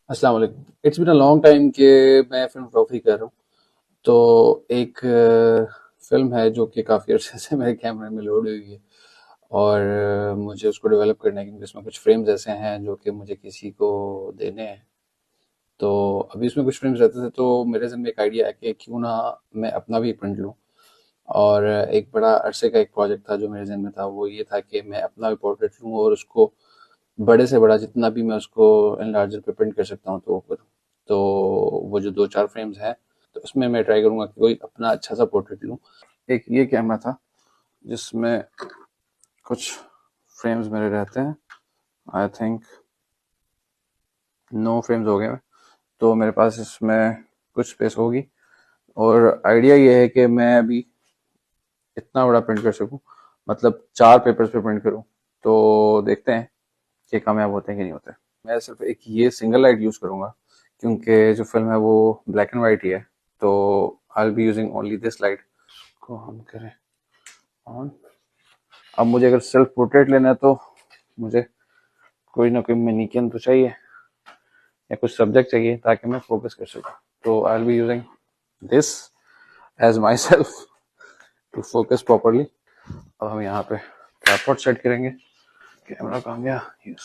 अस्सलाम वालेकुम। It's been a long time कि मैं फ़िल्म फ़ोटोग्राफ़ी कर रहा हूँ। तो एक फ़िल्म है जो कि काफ़ी अरसे से मेरे कैमरे में लोड हुई है और मुझे उसको डेवलप करना है क्योंकि इसमें कुछ फ़्रेम्स ऐसे हैं जो कि मुझे किसी को देने हैं। तो अभी इसमें कुछ फ़्रेम्स रहते थे तो मेरे ज़हन में एक आइडिया है कि क्यों ना मैं अपना भी प्रिंट लूँ। और एक बड़ा अरसे का एक प्रोजेक्ट था जो मेरे ज़हन में था, वो ये था कि मैं अपना भी पोर्ट्रेट लूँ और उसको बड़े से बड़ा जितना भी मैं उसको एनलार्जर पे प्रिंट कर सकता हूँ तो वो करूँ। तो वो जो 2-4 फ्रेम्स हैं, तो उसमें मैं ट्राई करूँगा कि कोई अपना अच्छा-सा पोर्ट्रेट लूँ। एक ये कैमरा था जिसमें कुछ फ्रेम्स मेरे रहते हैं। आई थिंक 9 फ्रेम्स हो गए हैं। तो मेरे पास इसमें कुछ स्पेस होगी और आइडिया ये है कि मैं अभी इतना बड़ा प्रिंट कर सकूँ, मतलब 4 पेपर्स पे प्रिंट करूँ। तो देखते हैं कि कामयाब होते हैं कि नहीं होते। मैं सिर्फ एक ये सिंगल लाइट यूज़ करूँगा क्योंकि जो फ़िल्म है वो ब्लैक एंड व्हाइट ही है। तो I will be using only this light. को हम करें ऑन। अब मुझे अगर सेल्फ पोर्ट्रेट लेना है तो मुझे कोई ना कोई मैनीक्विन तो चाहिए या कुछ सब्जेक्ट चाहिए ताकि मैं फोकस कर सकूँ। तो I will be using this as myself to focus properly. अब हम यहाँ पे ट्राइपॉड सेट करेंगे। कैमरा कहाँ गया? Yes.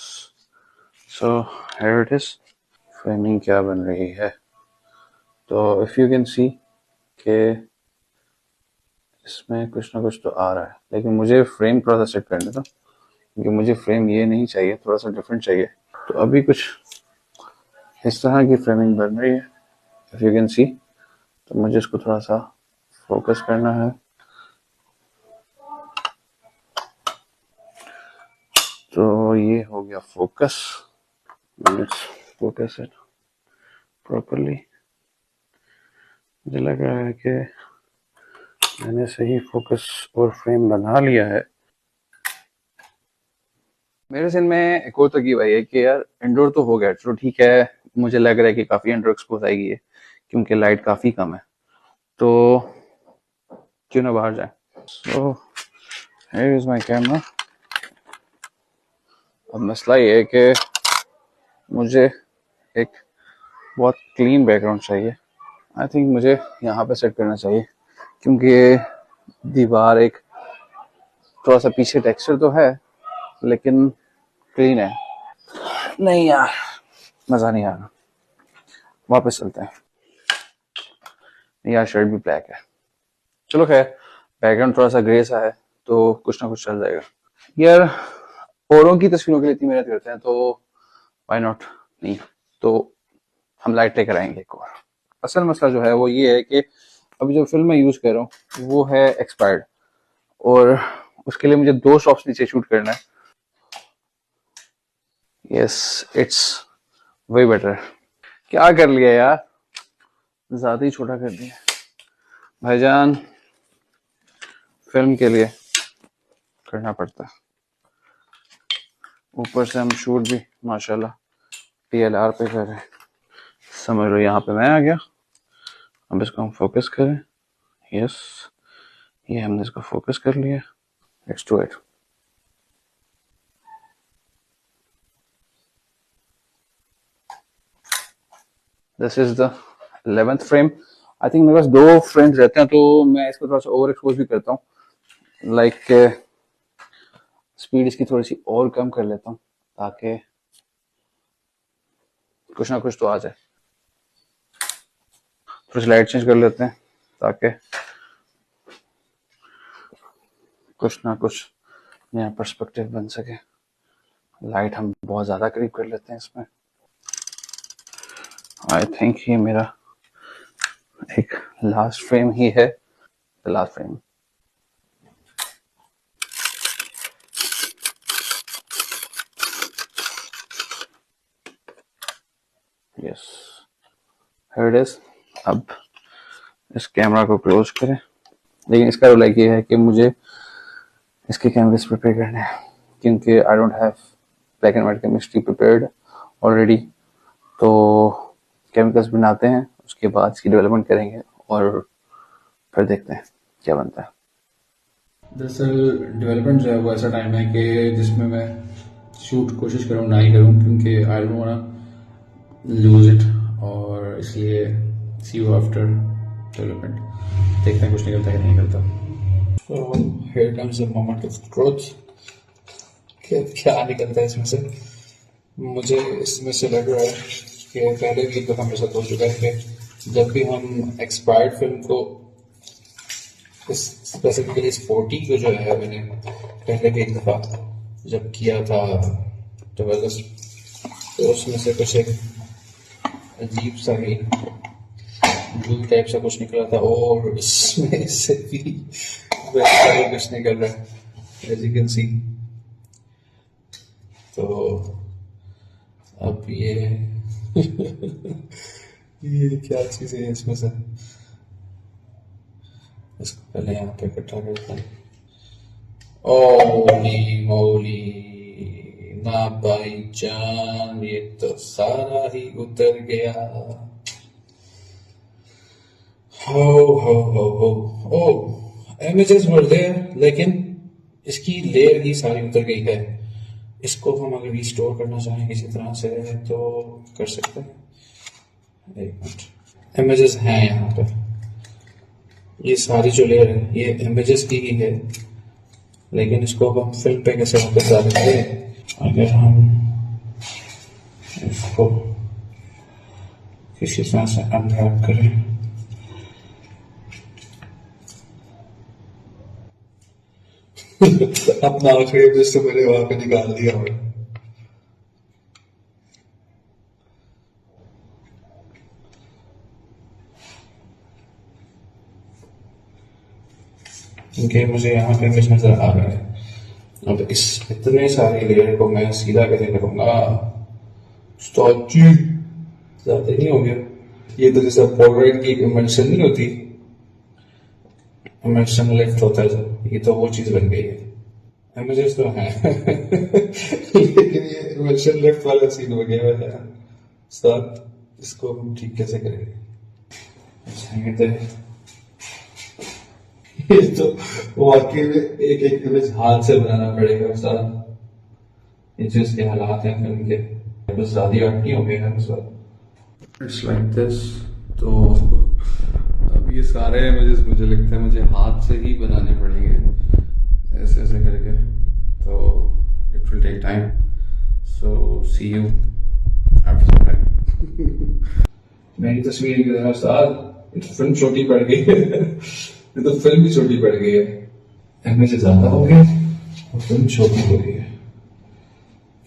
So here it is. Framing क्या बन रही है? तो इफ यू कैन सी कि इसमें कुछ ना कुछ तो आ रहा है, लेकिन मुझे फ्रेम थोड़ा सा सेट करने दो क्योंकि मुझे फ्रेम ये नहीं चाहिए, थोड़ा सा डिफरेंट चाहिए। तो अभी कुछ इस तरह की फ्रेमिंग बन रही है, इफ यू कैन सी। तो मुझे इसको थोड़ा सा फोकस करना है। तो ये हो गया focus. Let's focus it properly. मुझे लग रहा है कि मैंने सही फोकस और फ्रेम बना लिया है। मेरे ज़हन में एक और तरकीब आई है कि यार इंडोर तो हो गया, चलो ठीक है। मुझे लग रहा है कि काफ़ी अंडर एक्सपोज आएगी ये क्योंकि लाइट काफ़ी कम है। तो क्यों ना बाहर जाए। So here is my camera. अब मसला ये है कि मुझे एक बहुत क्लीन बैकग्राउंड चाहिए। आई थिंक मुझे यहाँ पे सेट करना चाहिए क्योंकि ये दीवार एक थोड़ा सा पीछे टेक्सचर तो है लेकिन क्लीन है। नहीं यार, मज़ा नहीं आ रहा। वापस चलते हैं। यार शर्ट भी ब्लैक है। चलो खैर, बैकग्राउंड थोड़ा सा ग्रे सा है तो कुछ ना कुछ चल जाएगा। यार औरों की तस्वीरों के लिए इतनी मेहनत करते हैं तो व्हाई नॉट नहीं। तो हम लाइट लेकर आएंगे एक और। असल मसला जो है वो ये है कि अभी जो फिल्म मैं यूज कर रहा हूँ वो है एक्सपायर्ड और उसके लिए मुझे 2 शॉट्स नीचे शूट करना है। Yes, it's way better. क्या कर लिया यार, ज्यादा ही छोटा कर दिया भाईजान। फिल्म के लिए करना पड़ता है। ऊपर से हम शूट भी माशाल्लाह DLR पे कर रहे हैं। समझ लो यहाँ पे मैं आ गया। अब इसको हम फोकस करें। यस, ये हमने इसको फोकस कर लिया। Let's do it. This is the 11th frame. I think मेरे पास 2 फ्रेम्स रहते हैं तो मैं इसको थोड़ा सा ओवर एक्सपोज भी करता हूँ। लाइक स्पीड इसकी थोड़ी सी और कम कर लेता हूँ ताकि कुछ ना कुछ तो आ जाए। थोड़ी सी लाइट चेंज कर लेते हैं ताकि कुछ ना कुछ नया पर्सपेक्टिव बन सके। लाइट हम बहुत ज्यादा करीब कर लेते हैं इसमें। आई थिंक ये मेरा एक लास्ट फ्रेम ही है। The last frame. Yes, here it is. अब इस कैमरा को क्लोज करें। लेकिन इसका रूल ये है कि मुझे इसके कैमरेस प्रिपेयर करने हैं क्योंकि I don't have black and white chemistry prepared already. तो केमिकल्स बनाते हैं, उसके बाद इसकी डेवलपमेंट करेंगे और फिर देखते हैं क्या बनता है। दरअसल डेवलपमेंट जो है वो ऐसा टाइम है कि जिसमें मैं शूट कोशिश करूँ ना ही करूँ क्योंकि I don't want lose it, और इसलिए सी यू आफ्टर डेवलपमेंट। देखते हैं कुछ निकलता है कि नहीं निकलता। तो here comes the moment of truth. क्या निकलता है इसमें से? मुझे इसमें से लग रहा है कि पहले भी एक दफ़ा मेरे साथ हो चुका है कि जब भी हम एक्सपायर्ड फिल्म को, स्पेसिफिकली स्पोर्टी को जो है, मैंने पहले भी एक दफ़ा जब किया था जबरदस्त, तो उसमें से कुछ एक अजीब सा ही ब्लू टाइप सा कुछ निकला था, और इसमें से भी वैसा ही कुछ निकल रहा है, एज यू कैन सी। तो अब ये क्या चीज़ है इसमें से? इसको पहले यहाँ पे इकट्ठा करते हैं। ओली मोली, ना भाईजान, ये तो सारा ही उतर गया। हो ओ, इमेजेस वर देयर, लेकिन इसकी लेयर ही सारी उतर गई है। इसको हम अगर रिस्टोर करना चाहें किसी तरह से तो कर सकते हैं। एक मिनट, इमेजेस हैं यहाँ पे, ये सारी जो लेयर है ये इमेजेस की ही है, लेकिन इसको अब हम फिल्म पे कैसे वापस डालेंगे? अगर हम इसको किसी तरह से अनरैप करें, अपना आखिरी इमेज से मैंने वहां पे निकाल दिया है। क्योंकि मुझे यहाँ पे इमेज नजर आ रहा है। अब इस इतने सारे लेयर को मैं सीधा कैसे करूंगा? स्टॉची ज्यादा नहीं हो गया? ये तो जैसा पोलराइड की इमल्शन नहीं होती, इमल्शन लेफ्ट होता है जब, ये तो वो चीज बन गई है। इमेजेस तो है लेकिन ये इमल्शन लेफ्ट वाला सीन हो गया है साथ। इसको हम ठीक कैसे करेंगे? अच्छा, ये तो वाकई में एक एक इमेज हाथ से बनाना पड़ेगा सारा। ये जो इसके हालात हैं फिल्म के, बस ज्यादा आर्ट नहीं हो गया है इस बार। It's like this. तो अब ये सारे इमेजेस मुझे लगता है मुझे हाथ से ही बनाने पड़ेंगे, ऐसे ऐसे करके। तो it will take time, so see you after some time. मेरी तस्वीर की तरह साथ फिल्म छोटी पड़ गई है ये तो फिल्म भी छोटी पड़ गई है। इमेज ज्यादा हो गया और फिल्म छोटी हो गई है।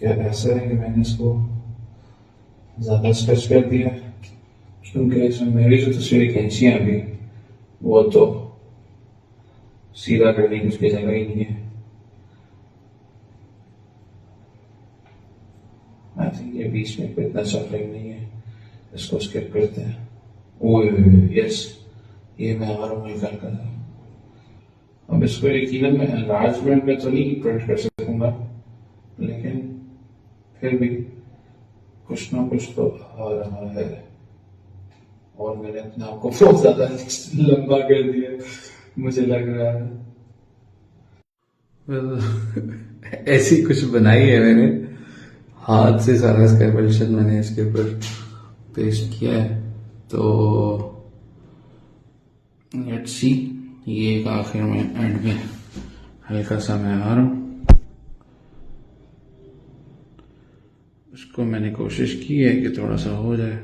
क्या ऐसा है कि मैंने इसको ज्यादा स्ट्रेच कर दिया? क्योंकि इसमें मेरी जो तस्वीरें खींची हैं अभी, वो तो सीधा करने की उसकी जगह ही नहीं है। आई थिंक ये बीच में कोई इतना सफरिंग नहीं है, इसको स्किप करते हैं। ओए यस, ये मैं आ रहा हूँ निकाल कर। अब इसको यकीनन मैं एनलार्जमेंट में तो नहीं प्रिंट कर सकूंगा, लेकिन फिर भी कुछ ना कुछ तो आ रहा है। और मैंने अपने आप को बहुत ज्यादा लंबा कर दिया मुझे लग रहा है। ऐसी कुछ बनाई है मैंने हाथ से, सारा स्कैल्पल मैंने इसके ऊपर पेस्ट किया है। तो लेट्स सी, ये एक आखिर में एंड में हल्का सा मैं आ रहा हूँ। उसको मैंने कोशिश की है कि थोड़ा सा हो जाए,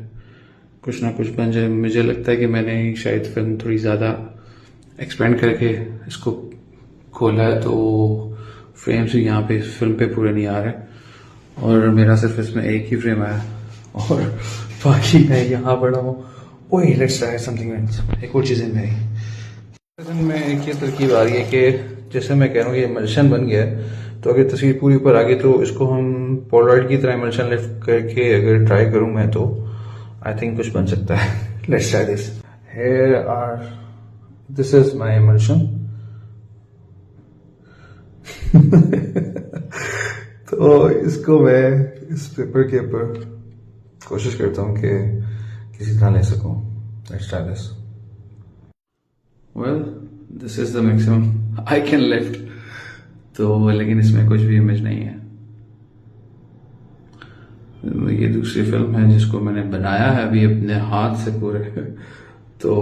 कुछ ना कुछ बन जाए। मुझे लगता है कि मैंने शायद फिल्म थोड़ी ज़्यादा एक्सपेंड करके इसको खोला है, तो फ्रेम्स भी यहाँ पे फिल्म पे पूरे नहीं आ रहे, और मेरा सिर्फ इसमें एक ही फ्रेम आया और बाकी मैं यहाँ पड़ा हूँ। ओए लेट्स ट्राई समथिंग, एक और चीज़ में एक ये तरकीब आ रही है कि जैसे मैं कह रहा हूँ ये इमल्शन बन गया है, तो अगर तस्वीर पूरी ऊपर आ गई तो इसको हम पोलराइड की तरह इमल्शन लिफ्ट करके अगर ट्राई करूँ मैं, तो आई थिंक कुछ बन सकता है। Let's try this. Here are, this is my emulsion. तो इसको मैं इस पेपर के ऊपर कोशिश करता हूँ कि किसी तरह ले सकूँ। Let's try this. Well, this is the maximum I can lift. तो लेकिन इसमें कुछ भी इमेज नहीं है। ये दूसरी फिल्म है जिसको मैंने बनाया है अभी अपने हाथ से पूरे। तो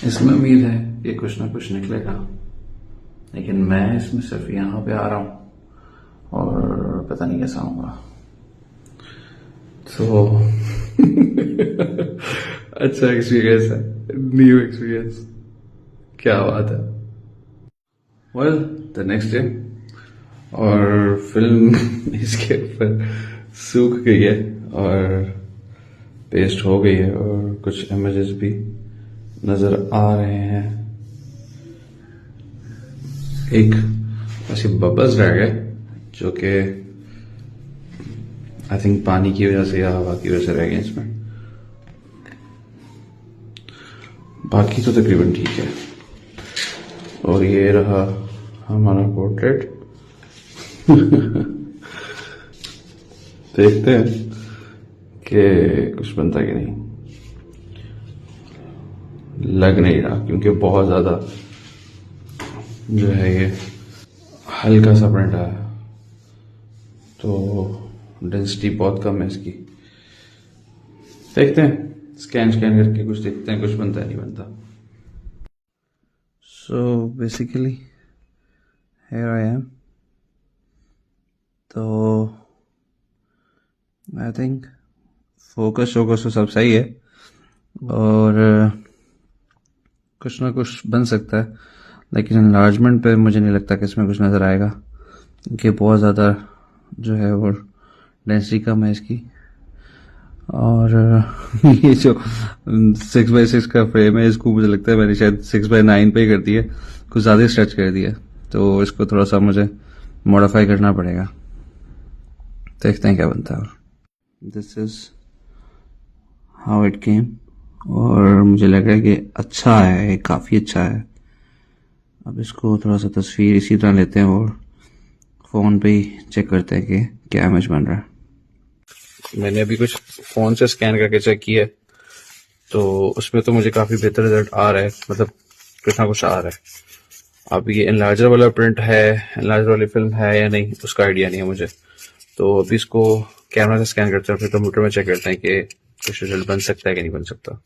इसमें उम्मीद है कि कुछ ना कुछ निकलेगा, लेकिन मैं इसमें सिर्फ यहाँ पे आ रहा हूँ और पता नहीं कैसा होगा। तो अच्छा एक्सपीरियंस है, न्यू एक्सपीरियंस, क्या बात है। वेल द नेक्स्ट डे, और फिल्म इसके ऊपर सूख गई है और पेस्ट हो गई है और कुछ इमेजेस भी नजर आ रहे हैं। एक ऐसे बबल्स रह गए जो कि आई थिंक पानी की वजह से या हवा की वजह से रह गए इसमें, बाकी तो तकरीबन ठीक है। और ये रहा हमारा पोर्ट्रेट। देखते हैं कि कुछ बनता कि नहीं। लग नहीं रहा क्योंकि बहुत ज्यादा जो है ये हल्का सा प्रिंट आया, तो डेंसिटी बहुत कम है इसकी। देखते हैं, स्कैन करके कुछ देखते हैं, कुछ बनता है नहीं बनता। So basically here I am. तो आई थिंक फोकस तो सब सही है और कुछ ना कुछ बन सकता है, लेकिन एनलार्जमेंट पे मुझे नहीं लगता कि इसमें कुछ नज़र आएगा क्योंकि बहुत ज़्यादा जो है वो डेंसिटी कम है इसकी। और ये जो 6x6 का फ्रेम है इसको मुझे लगता है मैंने शायद 6x9 पे ही कर दिया, कुछ ज़्यादा स्ट्रेच कर दिया, तो इसको थोड़ा सा मुझे मॉडिफाई करना पड़ेगा। देखते हैं क्या बनता है। This is how it came और मुझे लग रहा है कि अच्छा है, काफ़ी अच्छा है। अब इसको थोड़ा सा तस्वीर इसी तरह लेते हैं और फ़ोन पे ही चेक करते हैं कि क्या इमेज बन रहा है। मैंने अभी कुछ फ़ोन से स्कैन करके चेक किया है, तो उसमें तो मुझे काफ़ी बेहतर रिजल्ट आ रहा है, मतलब कुछ ना कुछ आ रहा है। अब ये एनलार्जर वाला प्रिंट है, एनलार्जर वाली फिल्म है या नहीं, उसका आइडिया नहीं है मुझे। तो अभी इसको कैमरा से स्कैन करते हैं, फिर कंप्यूटर में चेक करते हैं कि कुछ रिजल्ट बन सकता है कि नहीं बन सकता।